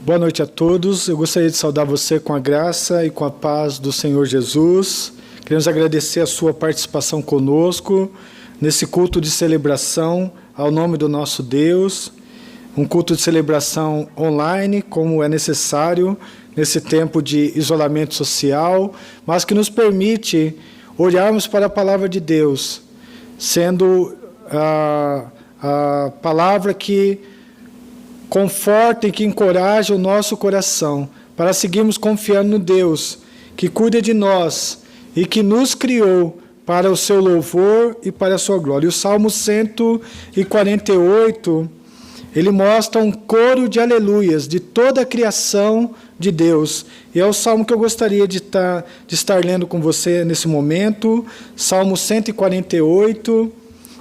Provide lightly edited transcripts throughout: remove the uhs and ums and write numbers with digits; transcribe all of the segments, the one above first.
Boa noite a todos. Eu gostaria de saudar você com a graça e com a paz do Senhor Jesus. Queremos agradecer a sua participação conosco nesse culto de celebração ao nome do nosso Deus. Um culto de celebração online, como é necessário nesse tempo de isolamento social, mas que nos permite olharmos para a palavra de Deus, sendo a palavra que conforta e que encoraja o nosso coração para seguirmos confiando no Deus que cuida de nós e que nos criou para o seu louvor e para a sua glória. O Salmo 148, ele mostra um coro de aleluias de toda a criação de Deus. E é o salmo que eu gostaria de estar lendo com você nesse momento. Salmo 148,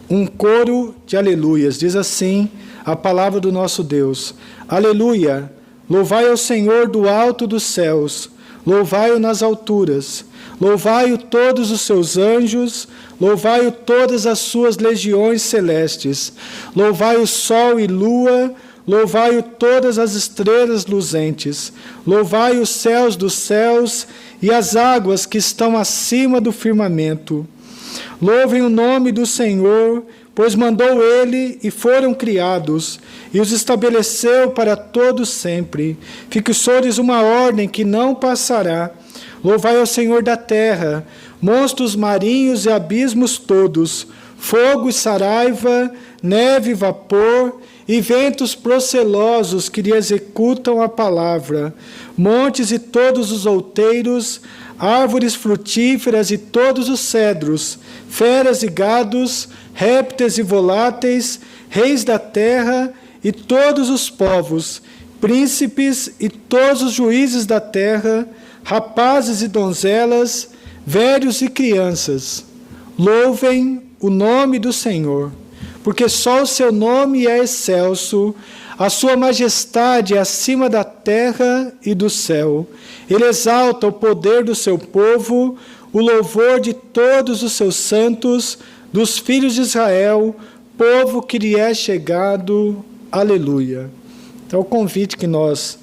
um coro de aleluias. Diz assim a palavra do nosso Deus: Aleluia! Louvai ao Senhor do alto dos céus, louvai-o nas alturas, louvai-o todos os seus anjos, louvai-o todas as suas legiões celestes, louvai o sol e lua, louvai-o todas as estrelas luzentes, louvai os céus dos céus e as águas que estão acima do firmamento. Louvem o nome do Senhor, pois mandou ele e foram criados, e os estabeleceu para todos sempre. Fixou-lhes uma ordem que não passará. Louvai ao Senhor da terra, monstros marinhos e abismos todos, fogo e saraiva, neve e vapor, e ventos procelosos que lhe executam a palavra, montes e todos os outeiros, árvores frutíferas e todos os cedros, feras e gados, répteis e voláteis, reis da terra e todos os povos, príncipes e todos os juízes da terra, rapazes e donzelas, velhos e crianças. Louvem o nome do Senhor, porque só o seu nome é excelso, a sua majestade é acima da terra e do céu. Ele exalta o poder do seu povo, o louvor de todos os seus santos, dos filhos de Israel, povo que lhe é chegado. Aleluia. Então, o convite que nós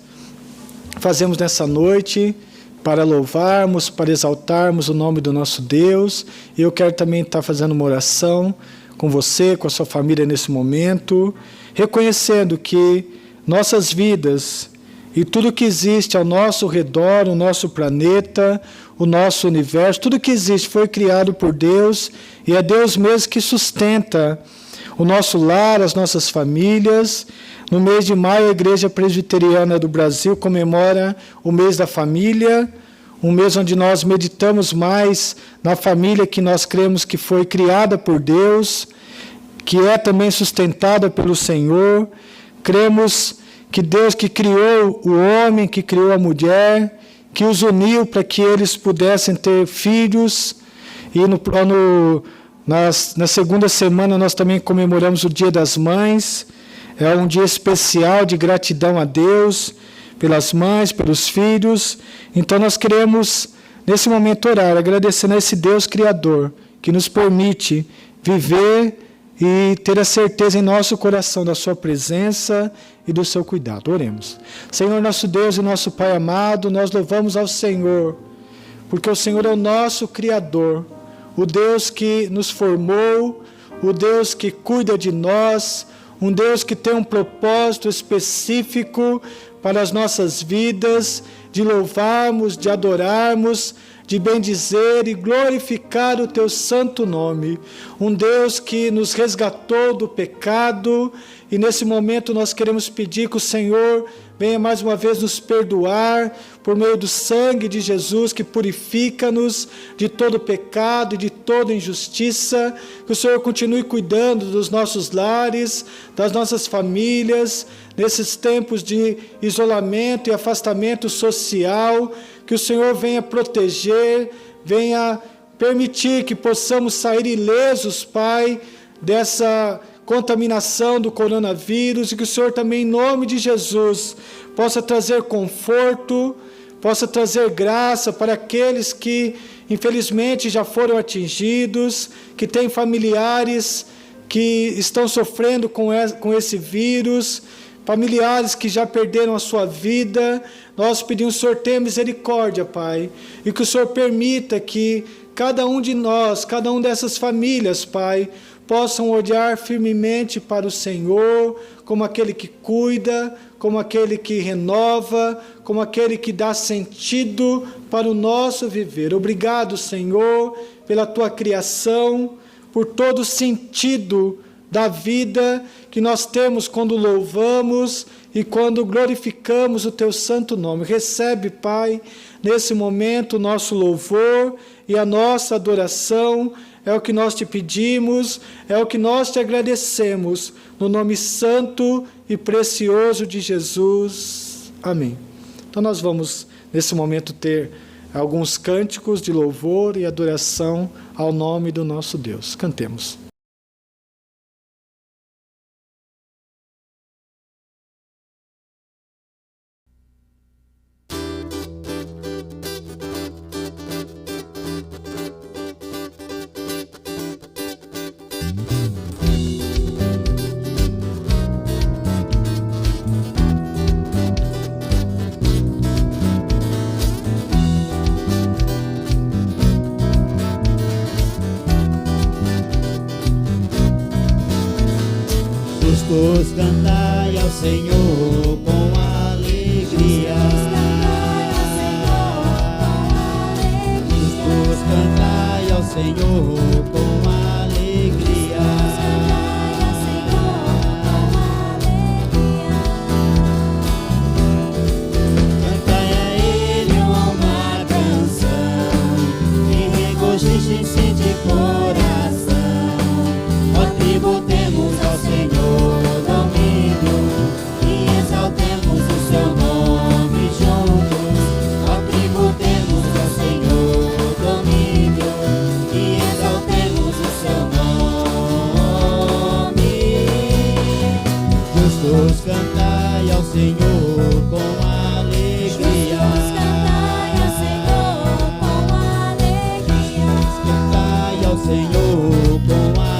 fazemos nessa noite para louvarmos, para exaltarmos o nome do nosso Deus. Eu quero também estar fazendo uma oração com você, com a sua família nesse momento, reconhecendo que nossas vidas e tudo que existe ao nosso redor, o nosso planeta, o nosso universo, tudo que existe foi criado por Deus, e é Deus mesmo que sustenta o nosso lar, as nossas famílias. No mês de maio, a Igreja Presbiteriana do Brasil comemora o mês da família, um mês onde nós meditamos mais na família que nós cremos que foi criada por Deus, que é também sustentada pelo Senhor. Cremos que Deus que criou o homem, que criou a mulher, que os uniu para que eles pudessem ter filhos. E na segunda semana nós também comemoramos o Dia das Mães. É um dia especial de gratidão a Deus, pelas mães, pelos filhos. Então nós queremos, nesse momento, orar, agradecendo a esse Deus Criador, que nos permite viver e ter a certeza em nosso coração da sua presença e do seu cuidado. Oremos. Senhor nosso Deus e nosso Pai amado, nós louvamos ao Senhor, porque o Senhor é o nosso Criador, o Deus que nos formou, o Deus que cuida de nós, um Deus que tem um propósito específico para as nossas vidas, de louvarmos, de adorarmos, de bendizer e glorificar o teu santo nome. Um Deus que nos resgatou do pecado, e nesse momento nós queremos pedir que o Senhor venha mais uma vez nos perdoar por meio do sangue de Jesus que purifica-nos de todo pecado e de toda injustiça. Que o Senhor continue cuidando dos nossos lares, das nossas famílias, nesses tempos de isolamento e afastamento social. Que o Senhor venha proteger, venha permitir que possamos sair ilesos, Pai, dessa contaminação do coronavírus, e que o Senhor também, em nome de Jesus, possa trazer conforto, possa trazer graça para aqueles que, infelizmente, já foram atingidos, que têm familiares que estão sofrendo com esse vírus. familiares que já perderam a sua vida. Nós pedimos, o Senhor tenha misericórdia, Pai, e que o Senhor permita que cada um de nós, cada um dessas famílias, Pai, possam olhar firmemente para o Senhor, como aquele que cuida, como aquele que renova, como aquele que dá sentido para o nosso viver. Obrigado, Senhor, pela tua criação, por todo o sentido da vida que nós temos quando louvamos e quando glorificamos o teu santo nome. Recebe, Pai, nesse momento o nosso louvor e a nossa adoração. É o que nós te pedimos, é o que nós te agradecemos, no nome santo e precioso de Jesus. Amém. Então nós vamos, nesse momento, ter alguns cânticos de louvor e adoração ao nome do nosso Deus. Cantemos. Justos, cantai ao Senhor com alegria. Justos, cantai ao Senhor com alegria. Cantai a Ele uma canção e regozijem-se de coração. Ó, tributemos ao Senhor e exaltemos o seu nome juntos. Ó, tributemos ao Senhor domínio e exaltemos o seu nome. Justos, cantai ao Senhor com alegria. Cantai ao Senhor com alegria. Cantai ao Senhor com alegria.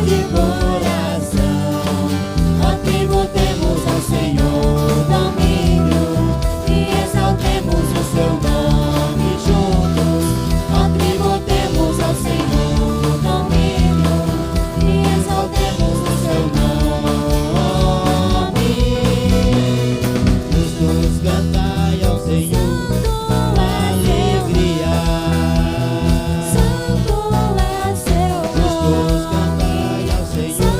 De coração, ó, tributemos ao Senhor domínio e exaltemos o seu nome juntos. Ó, tributemos ao Senhor domínio e exaltemos o seu nome. Justos, cantai ao Senhor com alegria. Santo é seu nome. Justos, cantai ao Senhor.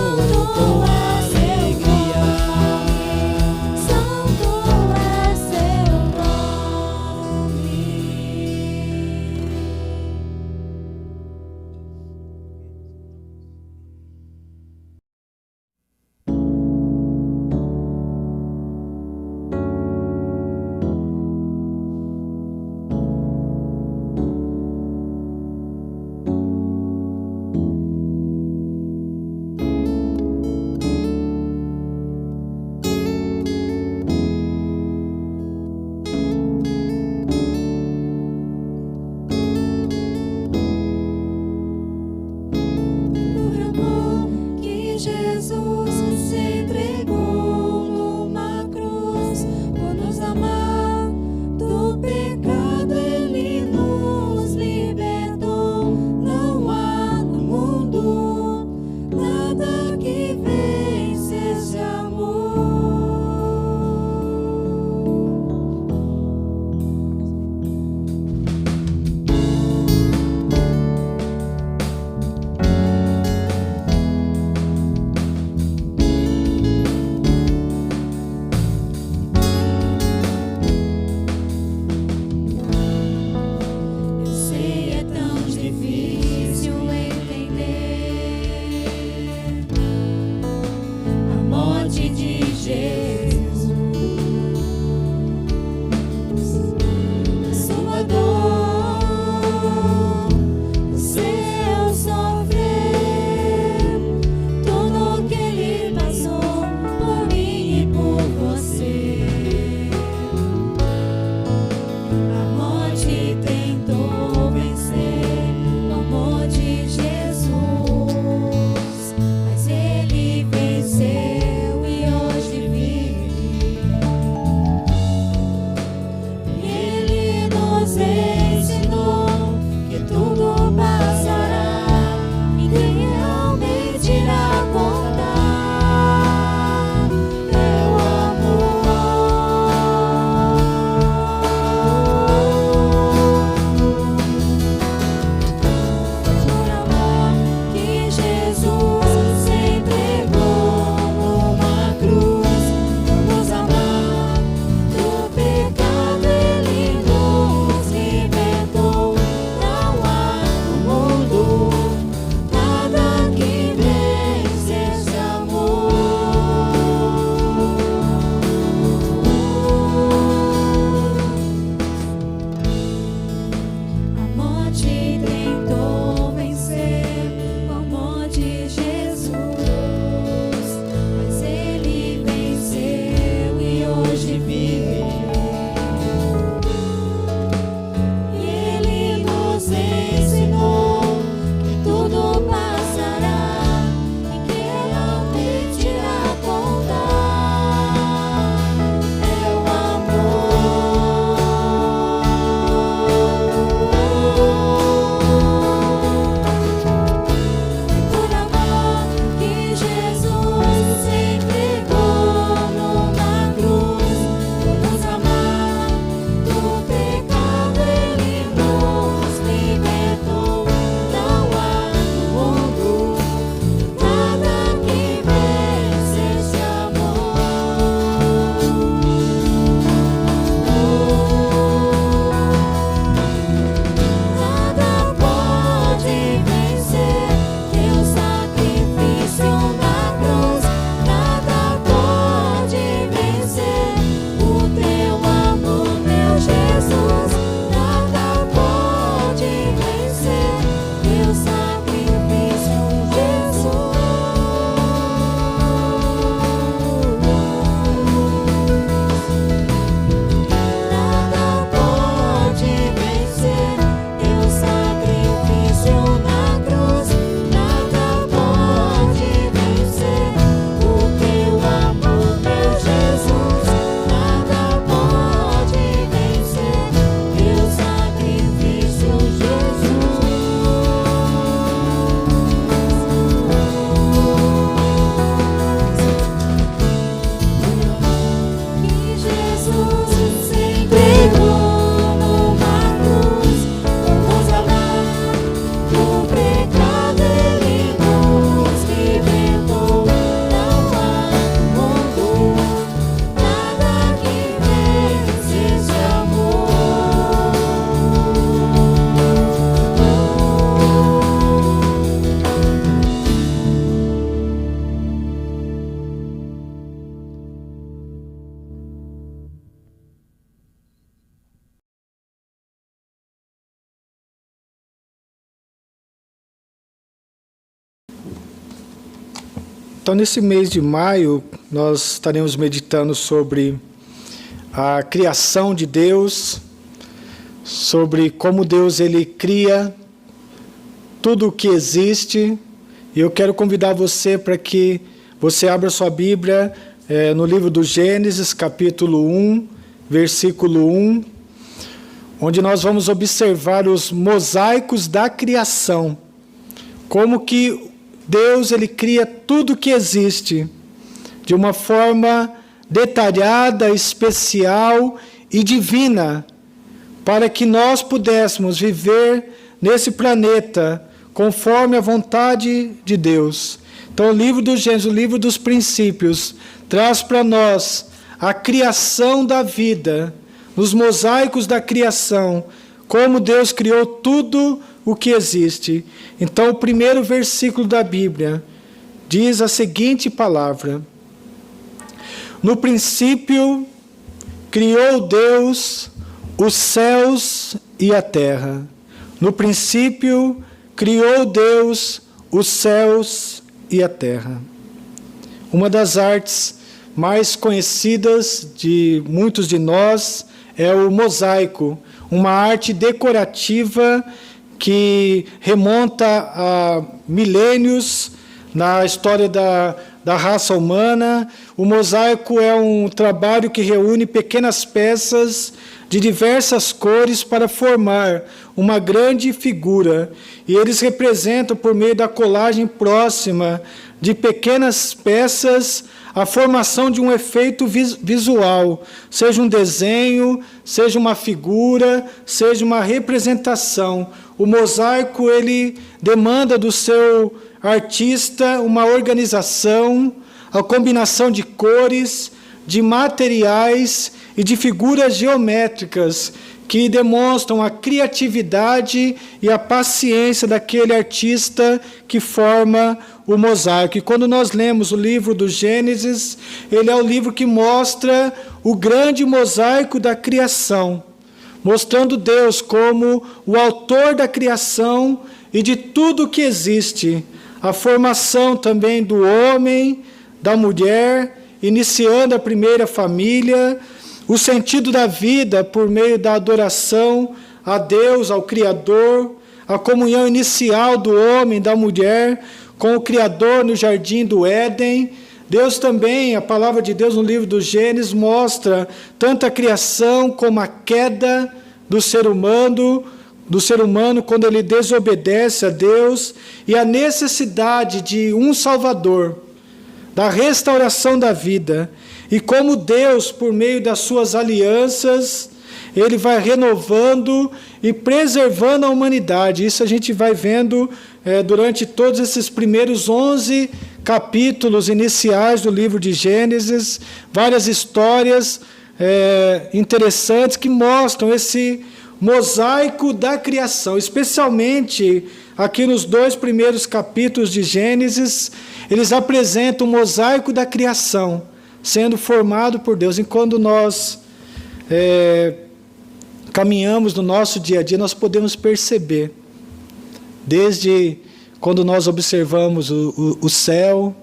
Então, nesse mês de maio, nós estaremos meditando sobre a criação de Deus, sobre como Deus ele cria tudo o que existe. E eu quero convidar você para que você abra sua Bíblia no livro do Gênesis, capítulo 1, versículo 1, onde nós vamos observar os mosaicos da criação, como que Deus ele cria tudo que existe de uma forma detalhada, especial e divina, para que nós pudéssemos viver nesse planeta conforme a vontade de Deus. Então, o livro do Gênesis, o livro dos princípios, traz para nós a criação da vida, os mosaicos da criação, como Deus criou tudo o que existe. Então, o primeiro versículo da Bíblia diz a seguinte palavra: no princípio criou Deus os céus e a terra. No princípio criou Deus os céus e a terra. Uma das artes mais conhecidas de muitos de nós é o mosaico, uma arte decorativa que remonta a milênios na história da raça humana. O mosaico é um trabalho que reúne pequenas peças de diversas cores para formar uma grande figura. E eles representam, por meio da colagem próxima de pequenas peças, a formação de um efeito visual, seja um desenho, seja uma figura, seja uma representação. O mosaico ele demanda do seu artista uma organização, a combinação de cores, de materiais e de figuras geométricas que demonstram a criatividade e a paciência daquele artista que forma o mosaico. E quando nós lemos o livro do Gênesis, ele é o livro que mostra o grande mosaico da criação, mostrando Deus como o autor da criação e de tudo que existe, a formação também do homem, da mulher, iniciando a primeira família, o sentido da vida por meio da adoração a Deus, ao Criador, a comunhão inicial do homem e da mulher com o Criador no jardim do Éden. Deus também, a palavra de Deus no livro do Gênesis, mostra tanto a criação como a queda do ser humano quando ele desobedece a Deus, e a necessidade de um Salvador, da restauração da vida, e como Deus, por meio das suas alianças, ele vai renovando e preservando a humanidade. Isso a gente vai vendo durante todos esses primeiros 11 capítulos iniciais do livro de Gênesis, várias histórias interessantes que mostram esse mosaico da criação, especialmente aqui nos 2 primeiros capítulos de Gênesis, eles apresentam o mosaico da criação sendo formado por Deus. E quando nós caminhamos no nosso dia a dia, nós podemos perceber, desde quando nós observamos o céu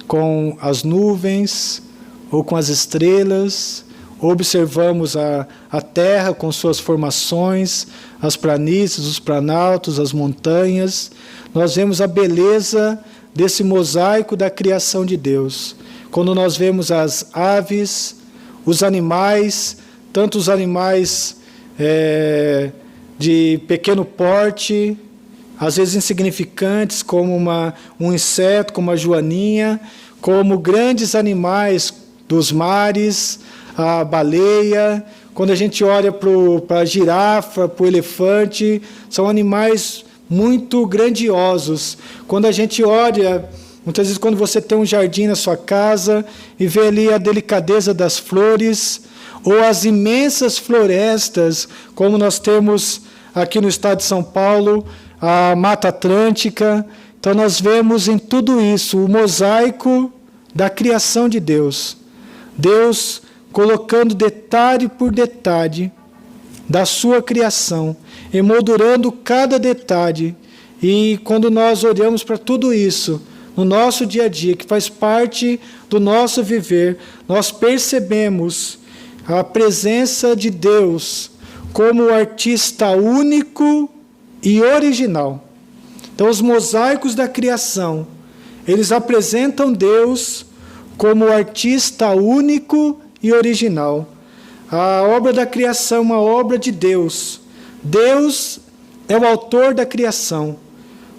com as nuvens ou com as estrelas, observamos a terra com suas formações, as planícies, os planaltos, as montanhas, nós vemos a beleza desse mosaico da criação de Deus. Quando nós vemos as aves, os animais, tanto os animais de pequeno porte, às vezes insignificantes, como um inseto, como a joaninha, como grandes animais dos mares, a baleia. Quando a gente olha para a girafa, para o elefante, são animais muito grandiosos. Quando a gente olha, muitas vezes quando você tem um jardim na sua casa e vê ali a delicadeza das flores, ou as imensas florestas, como nós temos aqui no estado de São Paulo, a Mata Atlântica. Então nós vemos em tudo isso o mosaico da criação de Deus. Deus colocando detalhe por detalhe da sua criação, emoldurando cada detalhe. E quando nós olhamos para tudo isso, no nosso dia a dia, que faz parte do nosso viver, nós percebemos a presença de Deus como o artista único e original. Então, os mosaicos da criação, eles apresentam Deus como o artista único e original. A obra da criação é uma obra de Deus. Deus é o autor da criação.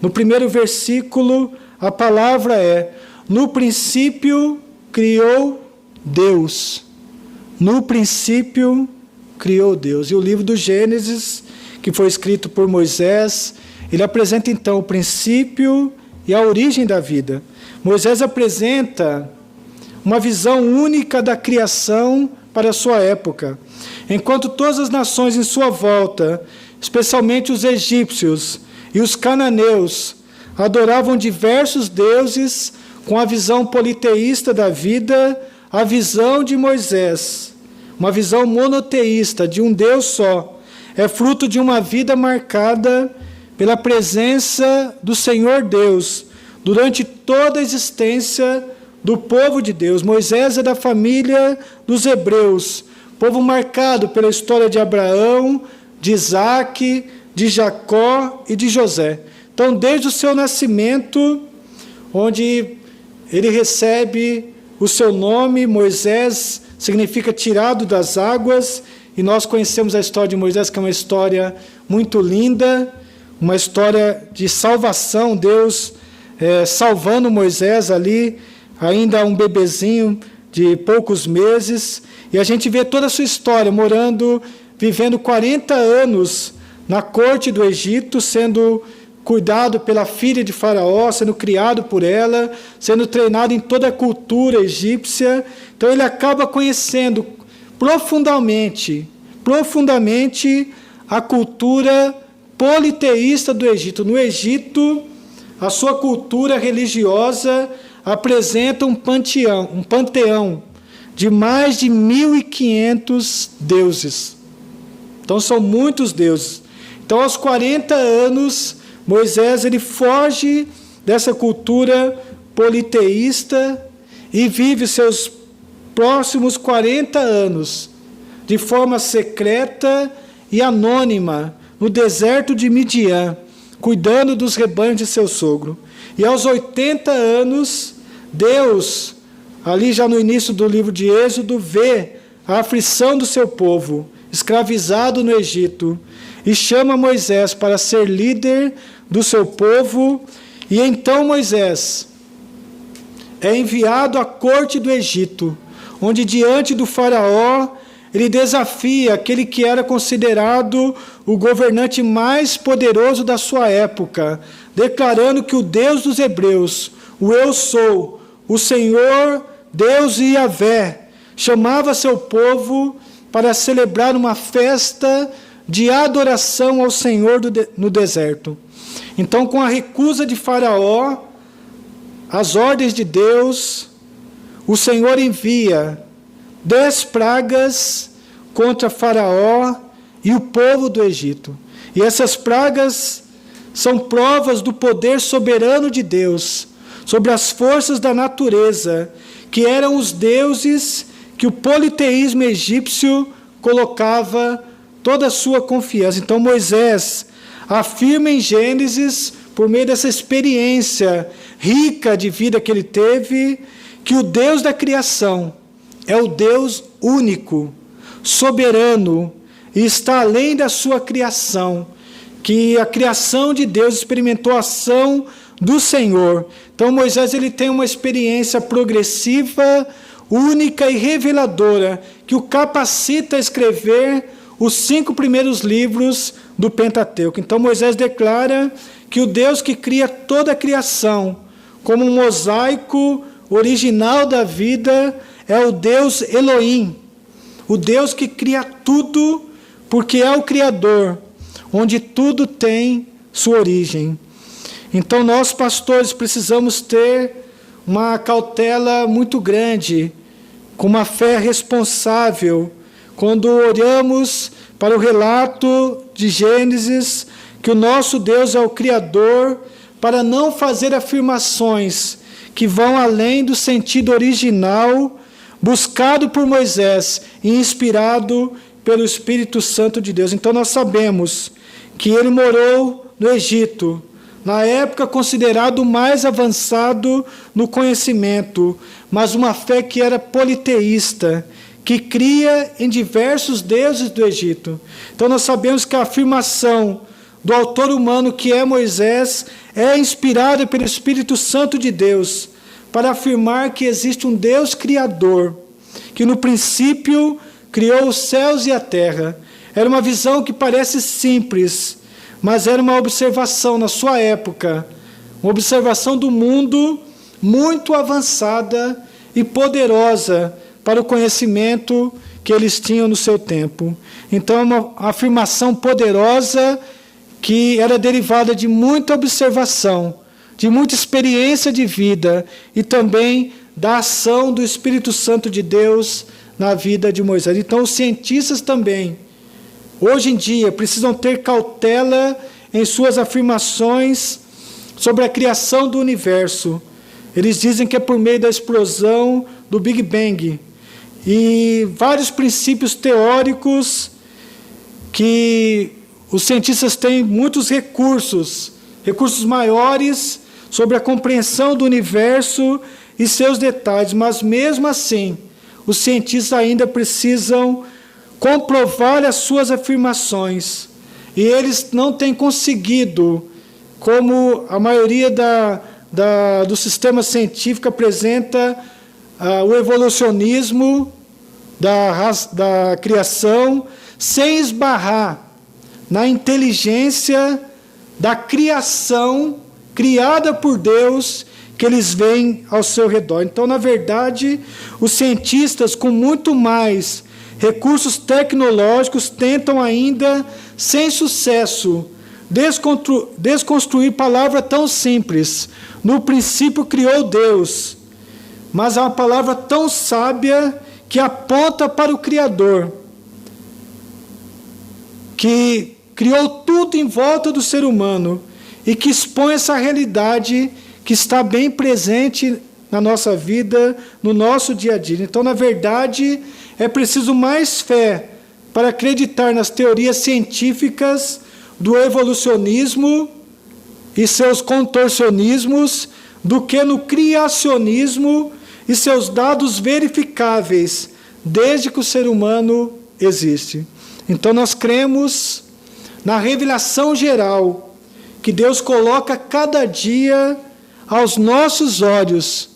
No primeiro versículo, a palavra é: no princípio criou Deus. No princípio criou Deus. E o livro do Gênesis, que foi escrito por Moisés, ele apresenta então o princípio e a origem da vida. Moisés apresenta uma visão única da criação para a sua época. Enquanto todas as nações em sua volta, especialmente os egípcios e os cananeus, adoravam diversos deuses com a visão politeísta da vida, a visão de Moisés, uma visão monoteísta de um Deus só, é fruto de uma vida marcada pela presença do Senhor Deus durante toda a existência do povo de Deus. Moisés é da família dos hebreus, povo marcado pela história de Abraão, de Isaque, de Jacó e de José. Então, desde o seu nascimento, onde ele recebe o seu nome, Moisés significa tirado das águas, e nós conhecemos a história de Moisés, que é uma história muito linda, uma história de salvação, Deus salvando Moisés ali, ainda um bebezinho de poucos meses, e a gente vê toda a sua história, vivendo 40 anos na corte do Egito, sendo cuidado pela filha de Faraó, sendo criado por ela, sendo treinado em toda a cultura egípcia. Então ele acaba conhecendo profundamente a cultura politeísta do Egito. No Egito, a sua cultura religiosa apresenta um panteão de mais de 1.500 deuses. Então são muitos deuses. Então, aos 40 anos, Moisés ele foge dessa cultura politeísta e vive seus próximos 40 anos de forma secreta e anônima no deserto de Midian, cuidando dos rebanhos de seu sogro. E aos 80 anos, Deus, ali já no início do livro de Êxodo, vê a aflição do seu povo, escravizado no Egito, e chama Moisés para ser líder do seu povo. E então Moisés é enviado à corte do Egito, onde diante do faraó ele desafia aquele que era considerado o governante mais poderoso da sua época, declarando que o Deus dos hebreus, o Eu Sou, o Senhor Deus Yahvé, chamava seu povo para celebrar uma festa de adoração ao Senhor no deserto. Então, com a recusa de Faraó, as ordens de Deus, o Senhor envia 10 pragas contra Faraó e o povo do Egito. E essas pragas são provas do poder soberano de Deus sobre as forças da natureza, que eram os deuses que o politeísmo egípcio colocava toda a sua confiança. Então Moisés afirma em Gênesis, por meio dessa experiência rica de vida que ele teve, que o Deus da criação é o Deus único, soberano, e está além da sua criação, que a criação de Deus experimentou a ação do Senhor. Então Moisés ele tem uma experiência progressiva, única e reveladora, que o capacita a escrever os 5 primeiros livros do Pentateuco. Então Moisés declara que o Deus que cria toda a criação, como um mosaico original da vida, é o Deus Elohim, o Deus que cria tudo, porque é o Criador, onde tudo tem sua origem. Então nós, pastores, precisamos ter uma cautela muito grande, com uma fé responsável, quando olhamos para o relato de Gênesis, que o nosso Deus é o Criador, para não fazer afirmações que vão além do sentido original buscado por Moisés e inspirado pelo Espírito Santo de Deus. Então nós sabemos que ele morou no Egito, na época considerado o mais avançado no conhecimento, mas uma fé que era politeísta, que cria em diversos deuses do Egito. Então nós sabemos que a afirmação do autor humano, que é Moisés, é inspirada pelo Espírito Santo de Deus, para afirmar que existe um Deus criador, que no princípio criou os céus e a terra. Era uma visão que parece simples, mas era uma observação na sua época, uma observação do mundo muito avançada e poderosa para o conhecimento que eles tinham no seu tempo. Então, uma afirmação poderosa que era derivada de muita observação, de muita experiência de vida e também da ação do Espírito Santo de Deus na vida de Moisés. Então, os cientistas também, hoje em dia, precisam ter cautela em suas afirmações sobre a criação do universo. Eles dizem que é por meio da explosão do Big Bang. E vários princípios teóricos que os cientistas têm muitos recursos maiores sobre a compreensão do universo e seus detalhes, mas mesmo assim, os cientistas ainda precisam comprovar as suas afirmações, e eles não têm conseguido, como a maioria do sistema científico apresenta o evolucionismo da criação, sem esbarrar na inteligência da criação criada por Deus, que eles veem ao seu redor. Então, na verdade, os cientistas, com muito mais recursos tecnológicos, tentam ainda, sem sucesso, desconstruir palavra tão simples. No princípio criou Deus, mas é uma palavra tão sábia que aponta para o Criador, que criou tudo em volta do ser humano e que expõe essa realidade que está bem presente na nossa vida, no nosso dia a dia. Então, na verdade, é preciso mais fé para acreditar nas teorias científicas do evolucionismo e seus contorcionismos do que no criacionismo e seus dados verificáveis desde que o ser humano existe. Então, nós cremos na revelação geral que Deus coloca cada dia aos nossos olhos,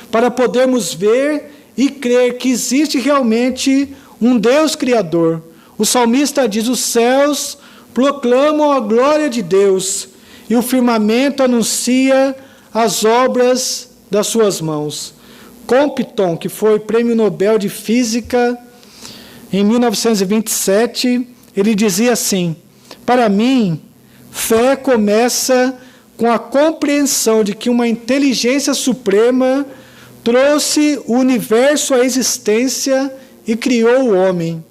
para podermos ver e crer que existe realmente um Deus Criador. O salmista diz: os céus proclamam a glória de Deus, e o firmamento anuncia as obras das suas mãos. Compton, que foi prêmio Nobel de Física em 1927, ele dizia assim: para mim, fé começa com a compreensão de que uma inteligência suprema trouxe o universo à existência e criou o homem.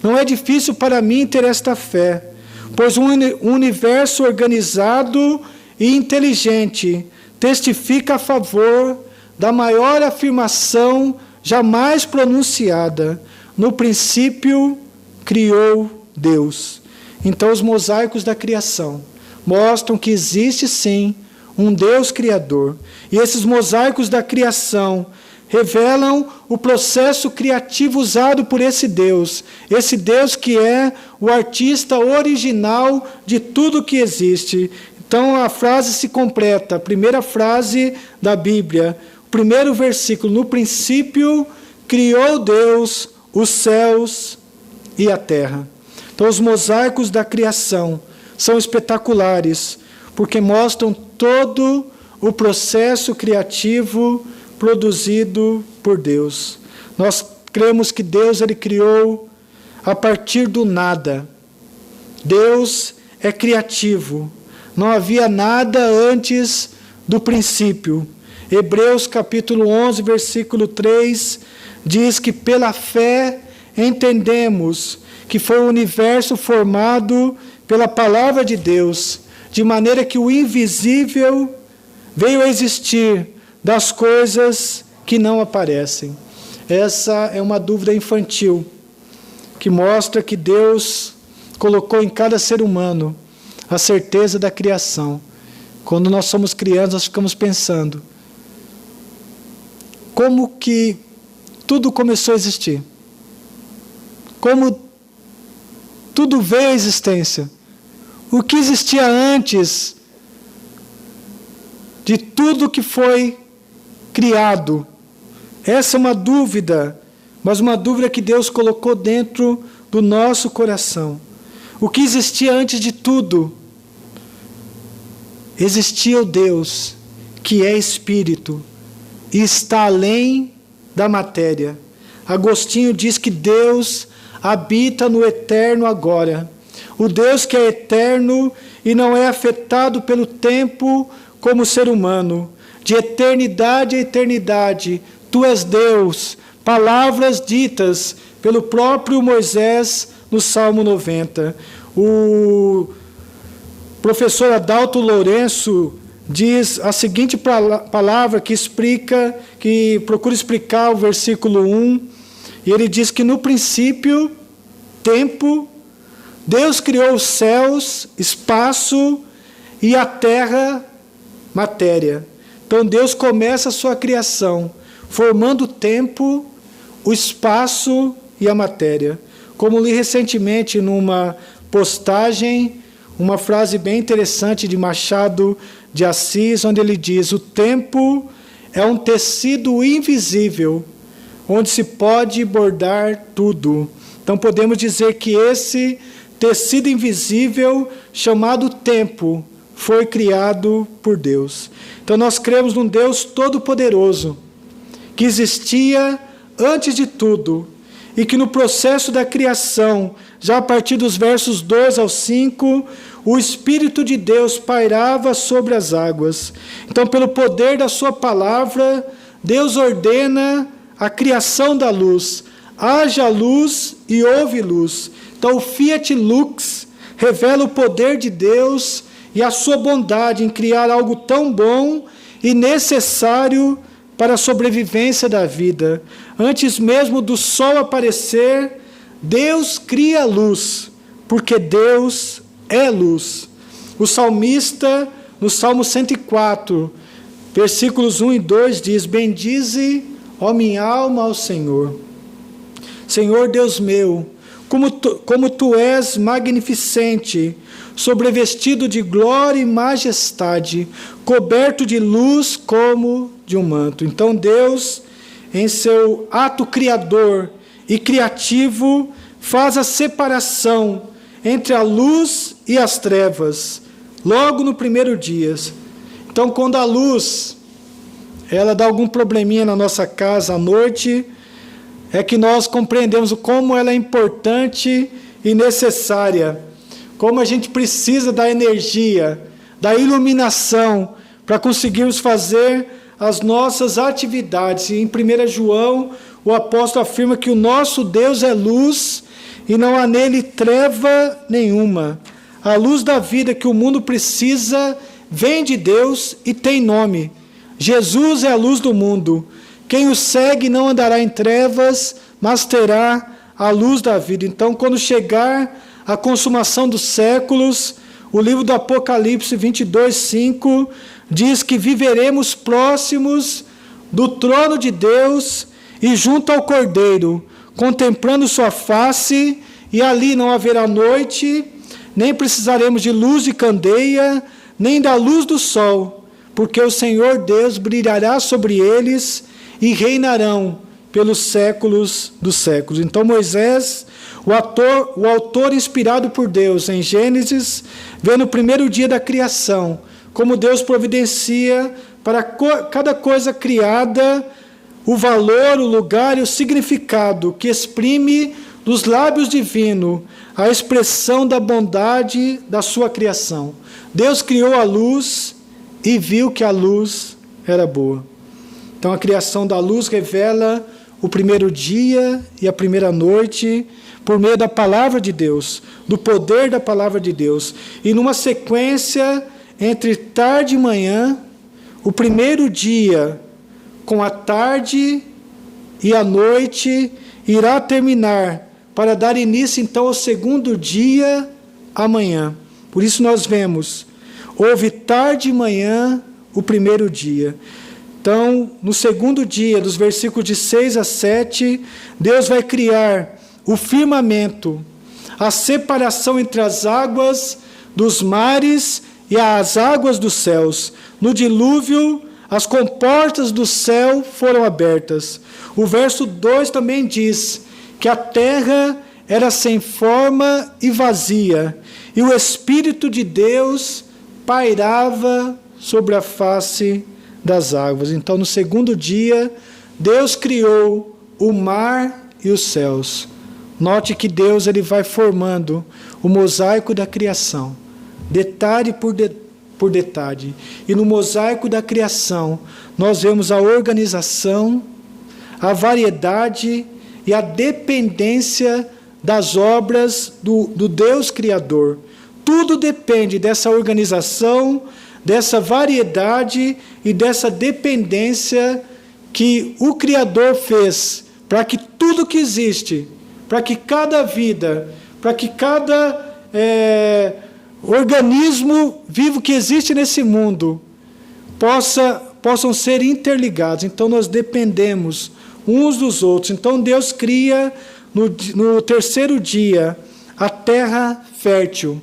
Não é difícil para mim ter esta fé, pois um universo organizado e inteligente testifica a favor da maior afirmação jamais pronunciada: no princípio criou Deus. Então, os mosaicos da criação mostram que existe sim um Deus Criador. E esses mosaicos da criação revelam o processo criativo usado por esse Deus que é o artista original de tudo que existe. Então a frase se completa, a primeira frase da Bíblia, o primeiro versículo: no princípio criou Deus os céus e a terra. Então os mosaicos da criação são espetaculares, porque mostram todo o processo criativo produzido por Deus. Nós cremos que Deus ele criou a partir do nada. Deus é criativo. Não havia nada antes do princípio. Hebreus capítulo 11, versículo 3, diz que pela fé entendemos que foi o universo formado pela palavra de Deus, de maneira que o invisível veio a existir das coisas que não aparecem. Essa é uma dúvida infantil, que mostra que Deus colocou em cada ser humano a certeza da criação. Quando nós somos crianças, nós ficamos pensando, como que tudo começou a existir? Como tudo veio à existência? O que existia antes de tudo que foi criado? Essa é uma dúvida, mas uma dúvida que Deus colocou dentro do nosso coração. O que existia antes de tudo? Existia o Deus, que é Espírito, e está além da matéria. Agostinho diz que Deus habita no eterno agora. O Deus que é eterno e não é afetado pelo tempo como o ser humano. De eternidade a eternidade, Tu és Deus. Palavras ditas pelo próprio Moisés no Salmo 90. O professor Adalto Lourenço diz a seguinte palavra que explica, que procura explicar o versículo 1, e ele diz que no princípio, tempo, Deus criou os céus, espaço, e a terra, matéria. Então Deus começa a sua criação, formando o tempo, o espaço e a matéria. Como li recentemente numa postagem, uma frase bem interessante de Machado de Assis, onde ele diz: o tempo é um tecido invisível, onde se pode bordar tudo. Então podemos dizer que esse tecido invisível, chamado tempo, foi criado por Deus. Então nós cremos num Deus todo-poderoso, que existia antes de tudo, e que no processo da criação, já a partir dos versos 2 ao 5, o Espírito de Deus pairava sobre as águas. Então, pelo poder da sua palavra, Deus ordena a criação da luz. Haja luz e houve luz. Então, o Fiat Lux revela o poder de Deus e a sua bondade em criar algo tão bom e necessário para a sobrevivência da vida. Antes mesmo do sol aparecer, Deus cria a luz, porque Deus é luz. O salmista, no Salmo 104, versículos 1 e 2, diz: bendize, ó minha alma, ao Senhor. Senhor Deus meu, como tu és magnificente, sobrevestido de glória e majestade, coberto de luz como de um manto. Então Deus, em seu ato criador e criativo, faz a separação entre a luz e as trevas, logo no primeiro dia. Então, quando a luz, ela dá algum probleminha na nossa casa à noite, é que nós compreendemos como ela é importante e necessária, como a gente precisa da energia, da iluminação, para conseguirmos fazer as nossas atividades. E em 1 João, o apóstolo afirma que o nosso Deus é luz e não há nele treva nenhuma. A luz da vida que o mundo precisa vem de Deus e tem nome. Jesus é a luz do mundo. Quem o segue não andará em trevas, mas terá a luz da vida. Então, quando chegar a consumação dos séculos, o livro do Apocalipse 22:5 diz que viveremos próximos do trono de Deus e junto ao Cordeiro, contemplando sua face, e ali não haverá noite, nem precisaremos de luz de candeia, nem da luz do sol, porque o Senhor Deus brilhará sobre eles e reinarão pelos séculos dos séculos. Então Moisés, o autor inspirado por Deus em Gênesis, vê no primeiro dia da criação como Deus providencia para cada coisa criada o valor, o lugar e o significado que exprime dos lábios divinos a expressão da bondade da sua criação. Deus criou a luz e viu que a luz era boa. Então a criação da luz revela o primeiro dia e a primeira noite por meio da palavra de Deus, do poder da palavra de Deus. E numa sequência entre tarde e manhã, o primeiro dia com a tarde e a noite irá terminar, para dar início então ao segundo dia amanhã. Por isso nós vemos, houve tarde e manhã o primeiro dia. Então, no segundo dia, dos versículos de 6 a 7, Deus vai criar o firmamento, a separação entre as águas dos mares e as águas dos céus. No dilúvio, as comportas do céu foram abertas. O verso 2 também diz que a terra era sem forma e vazia, e o Espírito de Deus pairava sobre a face das águas. Então, no segundo dia, Deus criou o mar e os céus. Note que Deus ele vai formando o mosaico da criação, detalhe por detalhe. E no mosaico da criação, nós vemos a organização, a variedade e a dependência das obras do Deus Criador. Tudo depende dessa organização, dessa variedade e dessa dependência que o Criador fez para que tudo que existe, para que cada vida, para que cada organismo vivo que existe nesse mundo possam ser interligados. Então nós dependemos uns dos outros. Então Deus cria no terceiro dia a terra fértil.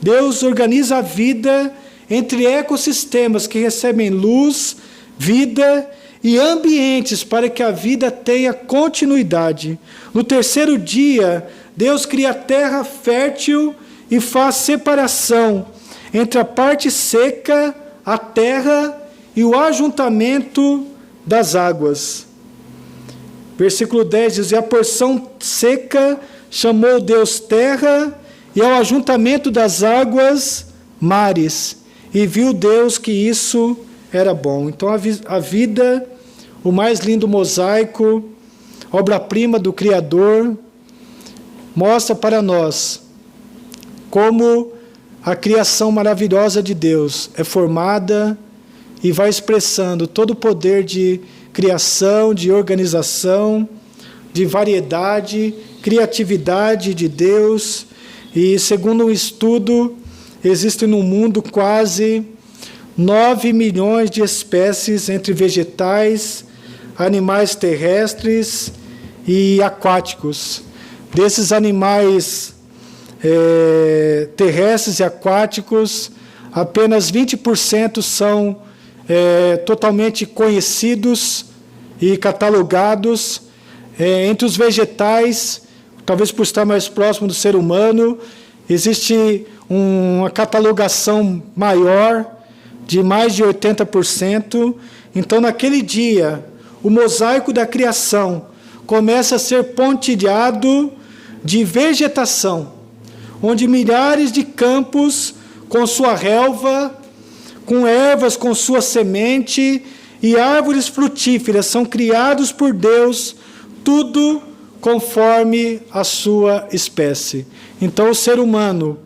Deus organiza a vida entre ecossistemas que recebem luz, vida e ambientes para que a vida tenha continuidade. No terceiro dia, Deus cria a terra fértil e faz separação entre a parte seca, a terra, e o ajuntamento das águas. Versículo 10 diz: e a porção seca chamou Deus terra, e ao ajuntamento das águas, mares. E viu Deus que isso era bom. Então a vida, o mais lindo mosaico, obra-prima do Criador, mostra para nós como a criação maravilhosa de Deus é formada e vai expressando todo o poder de criação, de organização, de variedade, criatividade de Deus. E segundo um estudo, existem no mundo quase 9 milhões de espécies entre vegetais, animais terrestres e aquáticos. Desses animais terrestres e aquáticos, apenas 20% são totalmente conhecidos e catalogados. Entre os vegetais, talvez por estar mais próximo do ser humano, existe uma catalogação maior, de mais de 80%. Então, naquele dia, o mosaico da criação começa a ser pontilhado de vegetação, onde milhares de campos com sua relva, com ervas com sua semente e árvores frutíferas são criados por Deus, tudo conforme a sua espécie. Então, o ser humano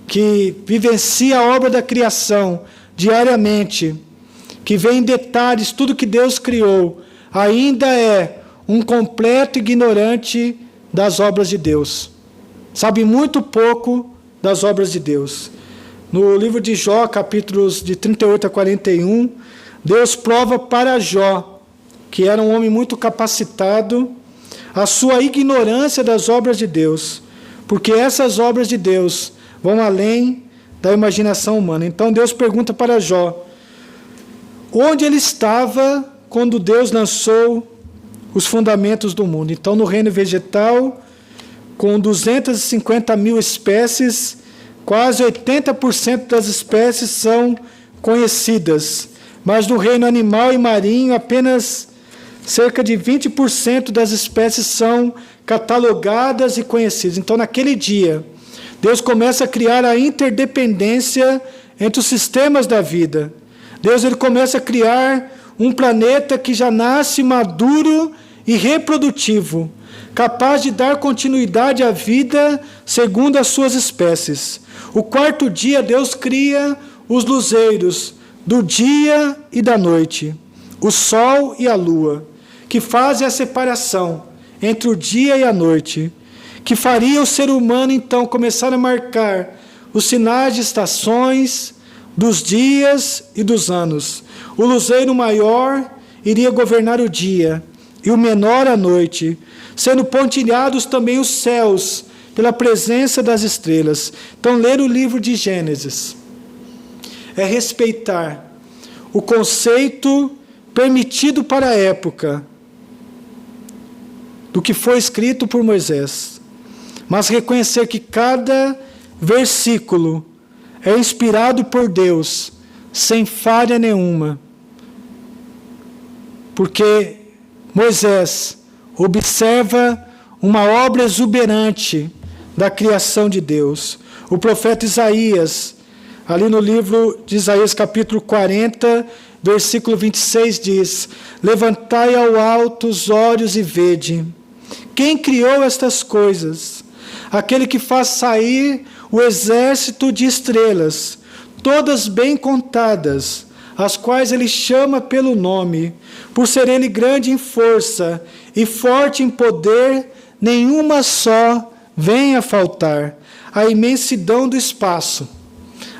que vivencia a obra da criação diariamente, que vê em detalhes tudo que Deus criou, ainda é um completo ignorante das obras de Deus. Sabe muito pouco das obras de Deus. No livro de Jó, capítulos de 38 a 41, Deus prova para Jó, que era um homem muito capacitado, a sua ignorância das obras de Deus, porque essas obras de Deus vão além da imaginação humana. Então Deus pergunta para Jó, onde ele estava quando Deus lançou os fundamentos do mundo? Então, no reino vegetal, com 250 mil espécies, quase 80% das espécies são conhecidas. Mas no reino animal e marinho, apenas cerca de 20% das espécies são catalogadas e conhecidas. Então, naquele dia, Deus começa a criar a interdependência entre os sistemas da vida. Deus ele começa a criar um planeta que já nasce maduro e reprodutivo, capaz de dar continuidade à vida segundo as suas espécies. O quarto dia, Deus cria os luzeiros do dia e da noite. o sol e a lua, que fazem a separação entre o dia e a noite, que faria o ser humano então começar a marcar os sinais de estações, dos dias e dos anos. O luzeiro maior iria governar o dia, e o menor a noite, sendo pontilhados também os céus pela presença das estrelas. Então, ler o livro de Gênesis é respeitar o conceito permitido para a época do que foi escrito por Moisés, mas reconhecer que cada versículo é inspirado por Deus, sem falha nenhuma, porque Moisés observa uma obra exuberante da criação de Deus. O profeta Isaías, ali no livro de Isaías, capítulo 40, versículo 26, diz: levantai ao alto os olhos e vede. Quem criou estas coisas? Aquele que faz sair o exército de estrelas, todas bem contadas, as quais ele chama pelo nome, por ser ele grande em força e forte em poder, nenhuma só vem a faltar. A imensidão do espaço,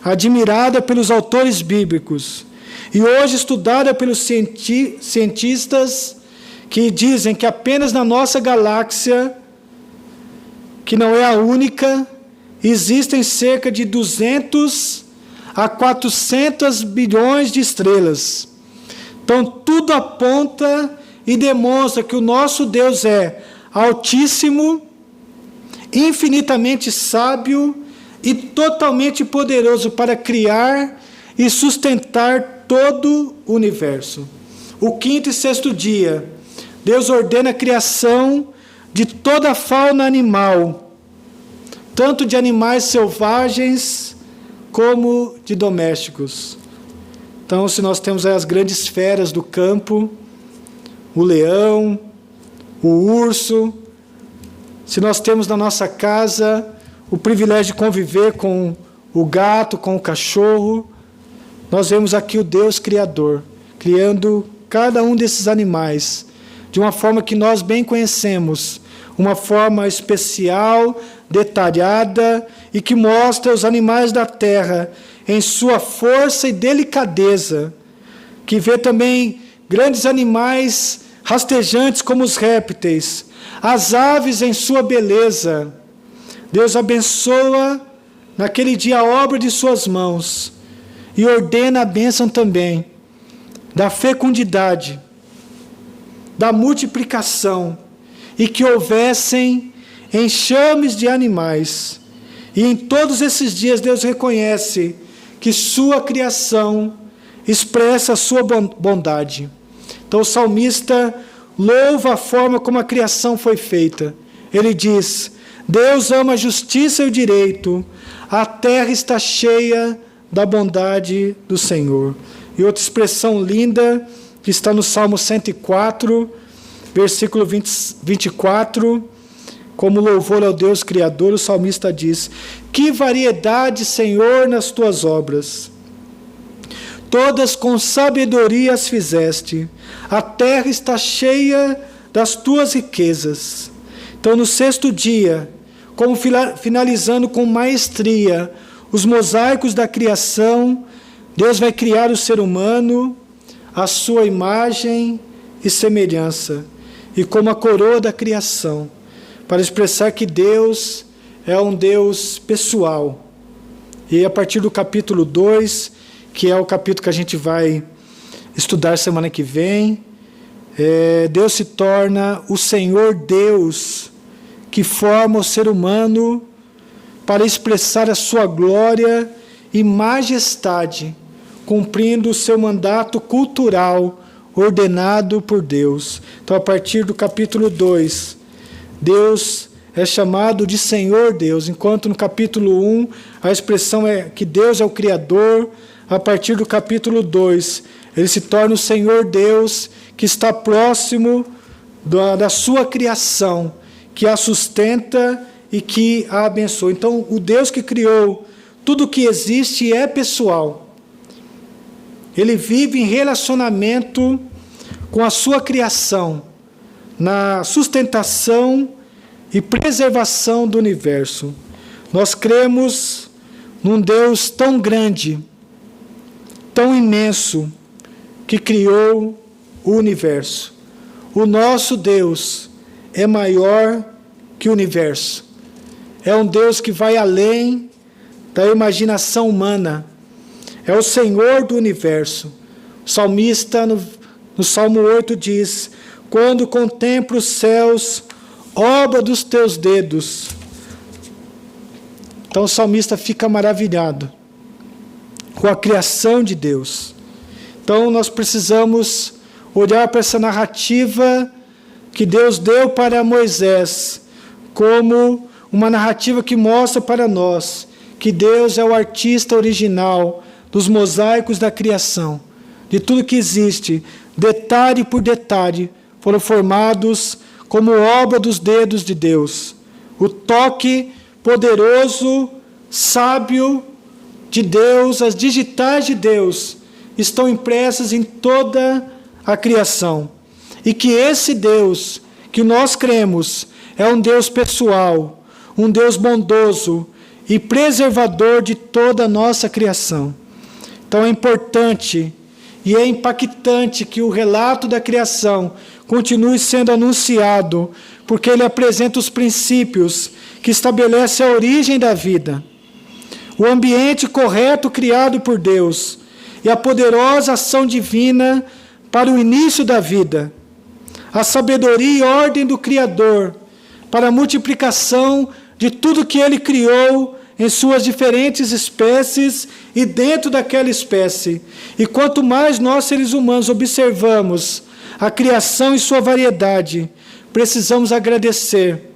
admirada pelos autores bíblicos, e hoje estudada pelos cientistas que dizem que apenas na nossa galáxia, que não é a única, existem cerca de 200 a 400 bilhões de estrelas. Então, tudo aponta e demonstra que o nosso Deus é altíssimo, infinitamente sábio e totalmente poderoso para criar e sustentar todo o universo. O quinto e sexto dia, Deus ordena a criação de toda a fauna animal, tanto de animais selvagens como de domésticos. Então, se nós temos as grandes feras do campo, o leão, o urso, se nós temos na nossa casa o privilégio de conviver com o gato, com o cachorro, nós vemos aqui o Deus Criador, criando cada um desses animais, de uma forma que nós bem conhecemos, uma forma especial, detalhada, e que mostra os animais da terra em sua força e delicadeza, que vê também grandes animais rastejantes como os répteis, as aves em sua beleza. Deus abençoa naquele dia a obra de suas mãos e ordena a bênção também da fecundidade, da multiplicação, e que houvessem enxames de animais. E em todos esses dias Deus reconhece que sua criação expressa a sua bondade. Então o salmista louva a forma como a criação foi feita. Ele diz: Deus ama a justiça e o direito, a terra está cheia da bondade do Senhor. E outra expressão linda, que está no Salmo 104, versículo 24, como louvor ao Deus Criador, o salmista diz: que variedade, Senhor, nas tuas obras! Todas com sabedoria as fizeste, a terra está cheia das tuas riquezas. Então, no sexto dia, como finalizando com maestria os mosaicos da criação, Deus vai criar o ser humano à sua imagem e semelhança, e como a coroa da criação, para expressar que Deus é um Deus pessoal. E a partir do capítulo 2, que é o capítulo que a gente vai estudar semana que vem, Deus se torna o Senhor Deus, que forma o ser humano para expressar a sua glória e majestade, cumprindo o seu mandato cultural ordenado por Deus. Então, a partir do capítulo 2, Deus é chamado de Senhor Deus, enquanto no capítulo 1 a expressão é que Deus é o Criador. A partir do capítulo 2, ele se torna o Senhor Deus, que está próximo da sua criação, que a sustenta e que a abençoa. Então, o Deus que criou tudo o que existe é pessoal. Ele vive em relacionamento com a sua criação, na sustentação e preservação do universo. Nós cremos num Deus tão grande, tão imenso, que criou o universo. O nosso Deus é maior que o universo. É um Deus que vai além da imaginação humana. É o Senhor do universo. O salmista, no Salmo 8, diz: quando contemplo os céus, obra dos teus dedos. Então o salmista fica maravilhado com a criação de Deus. Então nós precisamos olhar para essa narrativa que Deus deu para Moisés, como uma narrativa que mostra para nós que Deus é o artista original dos mosaicos da criação, de tudo que existe, detalhe por detalhe, foram formados como obra dos dedos de Deus. O toque poderoso, sábio de Deus, as digitais de Deus, estão impressas em toda a criação. E que esse Deus, que nós cremos, é um Deus pessoal, um Deus bondoso e preservador de toda a nossa criação. Então é importante e é impactante que o relato da criação continue sendo anunciado, porque ele apresenta os princípios que estabelecem a origem da vida, o ambiente correto criado por Deus e a poderosa ação divina para o início da vida, a sabedoria e ordem do Criador para a multiplicação de tudo que ele criou em suas diferentes espécies e dentro daquela espécie. E quanto mais nós, seres humanos, observamos a criação em sua variedade, precisamos agradecer,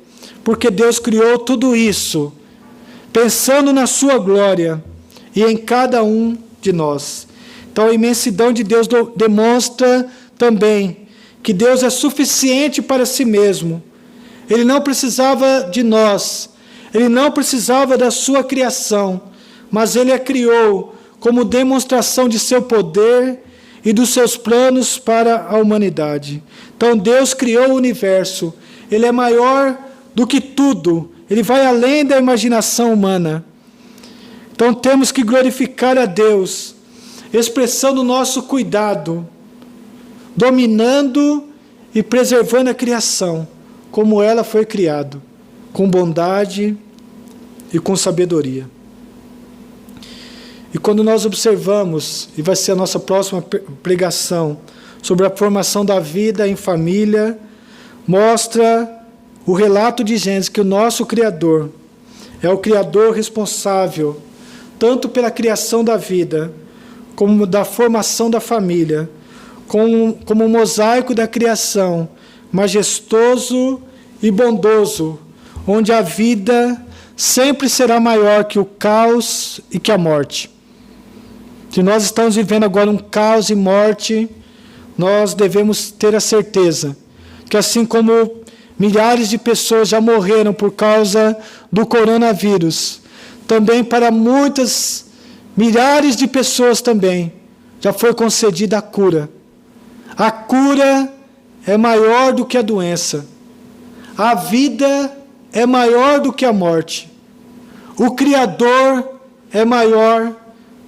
porque Deus criou tudo isso, pensando na sua glória e em cada um de nós. Então a imensidão de Deus demonstra também que Deus é suficiente para si mesmo. Ele não precisava de nós, ele não precisava da sua criação, mas ele a criou como demonstração de seu poder e dos seus planos para a humanidade. Então Deus criou o universo, ele é maior do que tudo, ele vai além da imaginação humana. Então temos que glorificar a Deus, expressando o nosso cuidado, dominando e preservando a criação, como ela foi criada, com bondade e com sabedoria. E quando nós observamos, e vai ser a nossa próxima pregação, sobre a formação da vida em família, mostra o relato de Gênesis que o nosso Criador é o Criador responsável, tanto pela criação da vida, como da formação da família, como um mosaico da criação, majestoso e bondoso, onde a vida sempre será maior que o caos e que a morte. Se nós estamos vivendo agora um caos e morte, nós devemos ter a certeza que, assim como milhares de pessoas já morreram por causa do coronavírus, também para muitas milhares de pessoas também já foi concedida a cura. A cura é maior do que a doença. A vida é maior do que a morte. O Criador é maior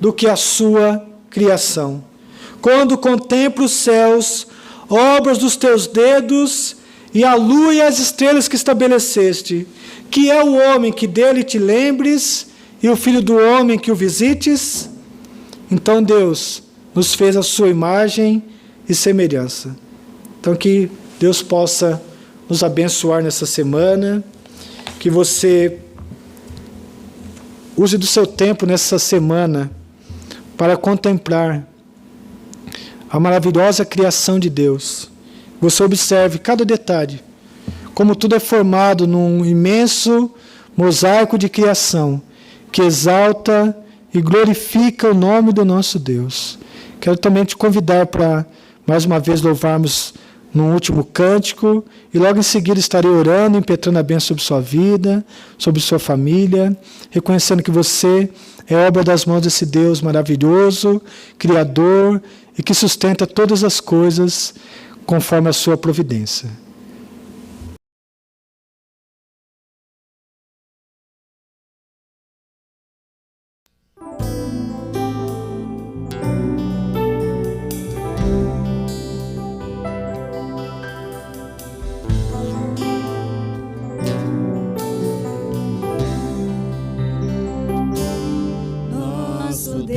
do que a sua criação. Quando contemplo os céus, obras dos teus dedos, e a lua e as estrelas que estabeleceste, que é o homem que dele te lembres, e o filho do homem que o visites? Então Deus nos fez a sua imagem e semelhança. Então que Deus possa nos abençoar nessa semana, que você use do seu tempo nessa semana para contemplar a maravilhosa criação de Deus. Você observe cada detalhe, como tudo é formado num imenso mosaico de criação, que exalta e glorifica o nome do nosso Deus. Quero também te convidar para, mais uma vez, louvarmos no último cântico, e logo em seguida estarei orando, impetrando a bênção sobre sua vida, sobre sua família, reconhecendo que você é obra das mãos desse Deus maravilhoso, Criador, e que sustenta todas as coisas conforme a sua providência. Nosso Deus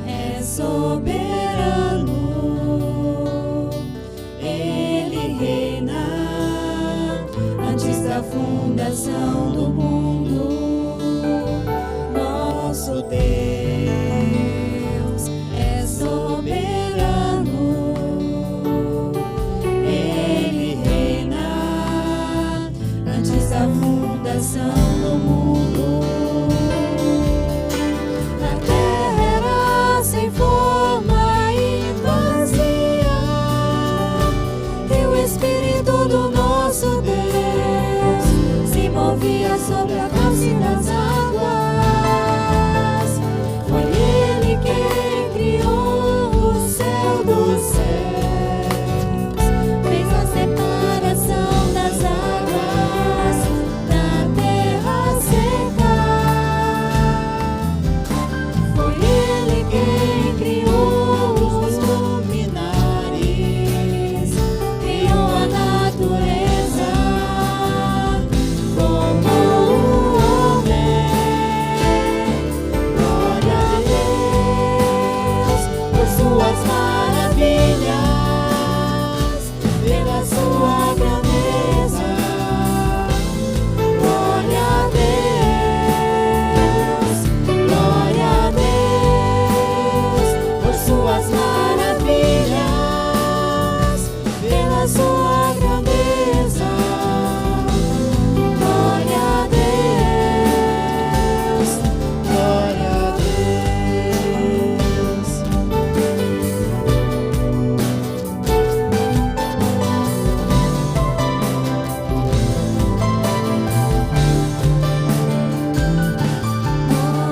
é soberano, Ele reina antes da fundação do mundo. Nosso Deus é soberano, Ele reina antes da fundação do mundo. Sem forma e vazia, e o Espírito do nosso Deus se movia sobre a face das águas. Foi Ele quem criou o céu dos céus, fez a separação das águas da terra seca. Foi Ele quem criou os luminares, criou a natureza como o homem. Glória a Deus por suas maravilhas, pela sua grandeza. Glória a Deus, glória a Deus por suas maravilhas, pela sua grandeza. Glória a Deus, glória a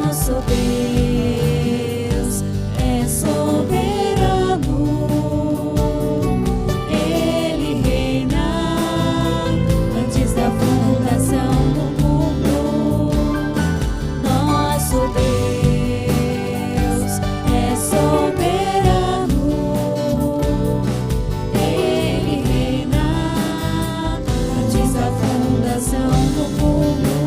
Nosso Deus é soberano, Ele reina antes da fundação do mundo. Nosso Deus é soberano, Ele reina antes da fundação do mundo.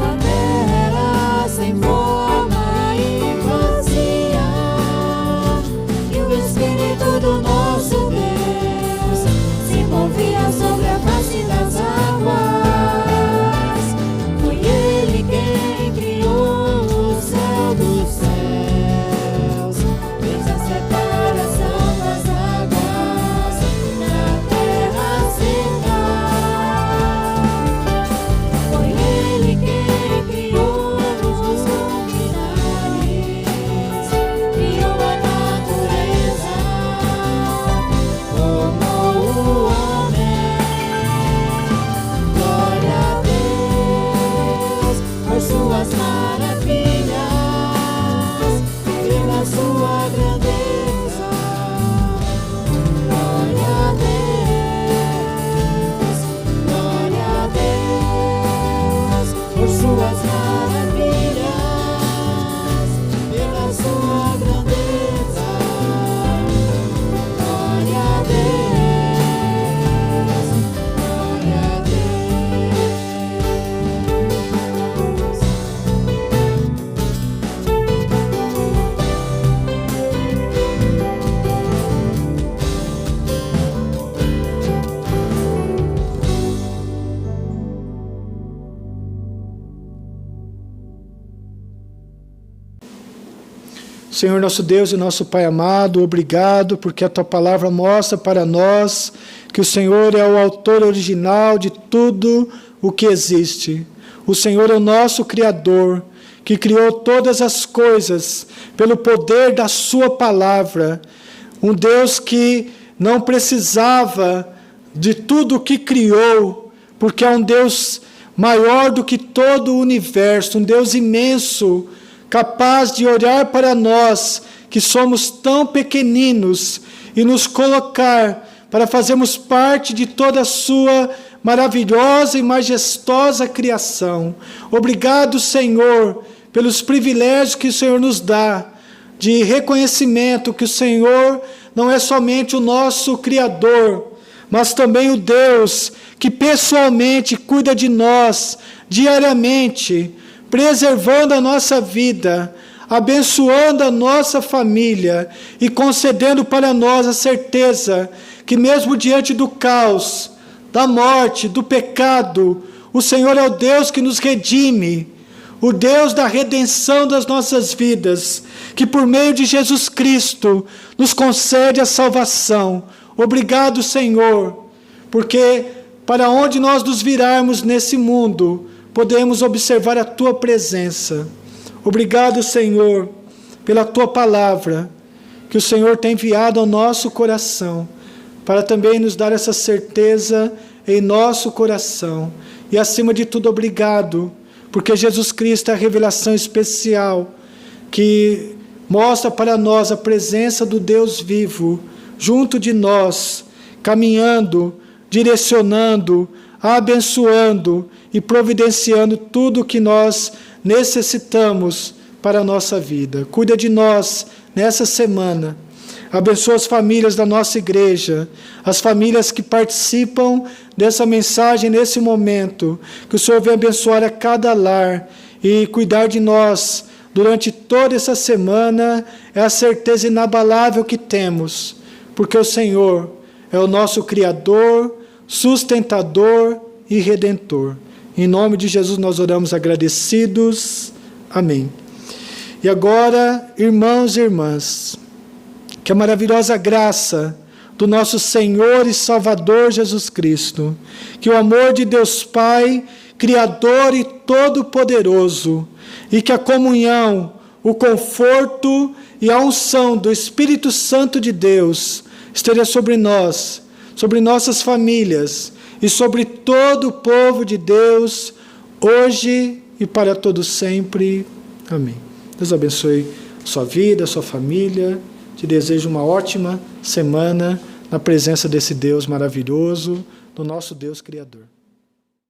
A terra sem forma e vazia, e o Espírito do nosso Deus se movia sobre a face das águas. Foi Ele quem criou o céu dos céus, fez a separação das águas da terra seca. Foi Ele quem criou os luminares, criou a natureza como o homem. Glória a Deus por suas maravilhas, pela sua grandeza. Glória a Deus, glória a Deus por suas maravilhas, pela sua grandeza. Glória a Deus, glória a Deus. Senhor nosso Deus e nosso Pai amado, obrigado porque a Tua palavra mostra para nós que o Senhor é o autor original de tudo o que existe. O Senhor é o nosso Criador, que criou todas as coisas pelo poder da Sua palavra. Um Deus que não precisava de tudo o que criou, porque é um Deus maior do que todo o universo, um Deus imenso, capaz de olhar para nós que somos tão pequeninos e nos colocar para fazermos parte de toda a sua maravilhosa e majestosa criação. Obrigado, Senhor, pelos privilégios que o Senhor nos dá, de reconhecimento que o Senhor não é somente o nosso Criador, mas também o Deus que pessoalmente cuida de nós diariamente, preservando a nossa vida, abençoando a nossa família e concedendo para nós a certeza que mesmo diante do caos, da morte, do pecado, o Senhor é o Deus que nos redime, o Deus da redenção das nossas vidas, que por meio de Jesus Cristo nos concede a salvação. Obrigado, Senhor, porque para onde nós nos virarmos nesse mundo, podemos observar a Tua presença. Obrigado, Senhor, pela Tua palavra, que o Senhor tem enviado ao nosso coração, para também nos dar essa certeza em nosso coração. E acima de tudo, obrigado, porque Jesus Cristo é a revelação especial que mostra para nós a presença do Deus vivo junto de nós, caminhando, direcionando, abençoando e providenciando tudo o que nós necessitamos para a nossa vida. Cuida de nós nessa semana. Abençoa as famílias da nossa igreja, as famílias que participam dessa mensagem nesse momento. Que o Senhor venha abençoar a cada lar e cuidar de nós durante toda essa semana. É a certeza inabalável que temos, porque o Senhor é o nosso Criador, sustentador e Redentor. Em nome de Jesus nós oramos agradecidos. Amém. E agora, irmãos e irmãs, que a maravilhosa graça do nosso Senhor e Salvador Jesus Cristo, que o amor de Deus Pai, Criador e Todo-Poderoso, e que a comunhão, o conforto e a unção do Espírito Santo de Deus esteja sobre nós, sobre nossas famílias e sobre todo o povo de Deus, hoje e para todo sempre. Amém. Deus abençoe a sua vida, a sua família. Te desejo uma ótima semana na presença desse Deus maravilhoso, do nosso Deus Criador.